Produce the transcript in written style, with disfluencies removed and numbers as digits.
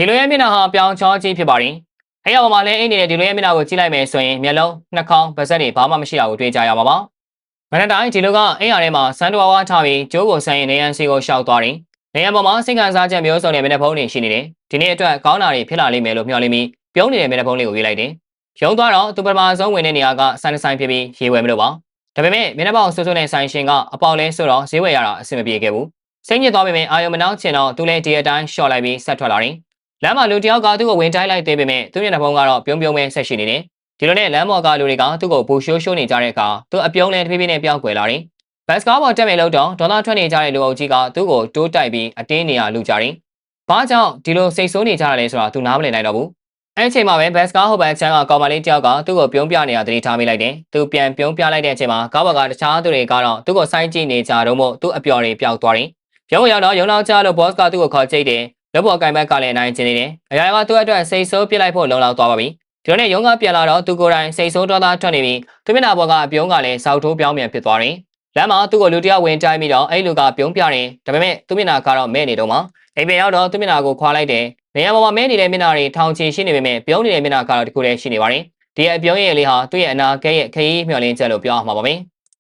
ဒီလိုရဲ့မျက်နှာဟာပြောင်ချောကြီးဖြစ်ပါတယ်။အဲ့ရပေါ်မှာလည်းအိမ်နေတဲ့ဒီလိုရဲ့မျက်နှာကိုကြည့်လိုက်မယ်ဆိုရင်မျက်လုံးနှာခေါင်းပါးစပ်တွေဘာမှမရှိတာကိုတွေ့ကြရပါပါ။မနက်တိုင်းဒီလိုကအိမ်ရထဲမှာစမ်းတော်ဝါထားပြီးကျိုးကိုဆန်းရင်နေရန်စီကိုရှောက်သွားတယ်။နေရန်ပေါ်မှာစိတ်ခံစားချက်မျိုးစုံနဲ့မျက်နှာဖုံးတွေရှိနေတယ်။ဒီနေ့အတွက်ကောင်းတာတွေဖြစ်လာလိမ့်မယ်လို့မျှော်လင့်ပြီးပြုံးနေတဲ့မျက်နှာဖုံးလေးကိုရွေးလိုက်တယ်။ရုံသွားတော့သူပထမဆုံးဝင်တဲ့နေရာကစမ်းဆိုင်ဖြစ်ပြီးရေဝယ်မလို့ပါ။ဒါပေမဲ့မျက်နှာပေါက်ဆွဆွနဲ့ဆိုင်ရှင်ကအပေါက်လဲဆိုတော့ဈေးဝယ်ရတာအဆင်မပြေခဲ့ဘူး။စိတ်ညစ်သွားပေမဲ့အာယုံမနှောက်ချင်တော့သူလည်းဒီအတိုင်းရှော့လိုက်ပြီးဆက်ထွက်လာတယ်။လမ်းမှာလူတယောက်ကသူ့ကိုဝင်တိုင်းလိုက်သေးပေမဲ့သူ့မျက်နှာဖုံးကတော့ပြုံးပြုံးပဲဆက်ရှိနေတယ်။ဒီလိုနဲ့လမ်းပေါ်ကလူတွေကသူ့ကိုပူရှိုးရှိုးနေကြတဲ့အခါသူ့အပြုံးလဲတဖြည်းဖြည်းနဲ့ပြောင်းကွယ်လာတယ်။ဘတ်စကားပေါ်တက်မယ်လို့တော့ဒေါ်လာထွက်နေကြတဲ့လူအုပ်ကြီးကသူ့ကိုတိုးတိုက်ပြီးအတင်းနေရလူကြတယ်။ဘာကြောင့်ဒီလိုစိတ်ဆိုးနေကြတာလဲဆိုတာသူနားမလည်နိုင်တော့ဘူး။အဲ့အချိန်မှာပဲဘတ်စကားဟိုဘက်ချမ်းကကောင်မလေးတယောက်ကသူ့ကိုပြုံးပြနေတာတတိထားမိလိုက်တယ်။သူပြန်ပြုံးပြလိုက်တဲ့အချိန်မှာကားပေါ်ကတခြားသူတွေကတော့သူ့ကိုစိုင်းကြည့်နေကြတော့မို့သူ့အပျော်တွေပျောက်သွားတယ်။ရုံးရောက်တော့ရုံနောက်ချလို့ဘော့စ်ကသူ့ကိုခေါ်ကြိတ်တယ်။လက်ပေါ်ကင်ဘက်ကလည်းအနိုင်ကျင်းနေတယ်။အရာကသူ့အတွက်စိတ်ဆိုးပြစ်လိုက်ဖို့လုံလောက်သွားပါပြီ။ဒီလိုနဲ့ရုံးကပြန်လာတော့သူကိုယ်တိုင်စိတ်ဆိုးတော်သားထွက်နေပြီးသူမျက်နှာပေါ်ကအပြုံးကလည်းစောက်ထိုးပြောင်းပြန်ဖြစ်သွားတယ်။လမ်းမှာသူ့ကိုလူတယောက်ဝင်တိုင်းပြီးတော့အဲ့လူကပြုံးပြတယ်။ဒါပေမဲ့သူ့မျက်နှာကတော့မဲ့နေတော့မှအိမ်ပြန်ရောက်တော့သူ့မျက်နှာကိုခွာလိုက်တယ်။နေရာပေါ်မှာမဲနေတဲ့မျက်နှာတွေထောင်ချီရှိနေပေမဲ့ပြုံးနေတဲ့မျက်နှာကတော့တခုတည်းရှိနေပါတယ်။ဒီအပြုံးရဲ့လေးဟာသူ့ရဲ့အနာကဲရဲ့ခရီးမျှော်လင့်ချက်လို့ပြောအောင်မှာပါပဲ။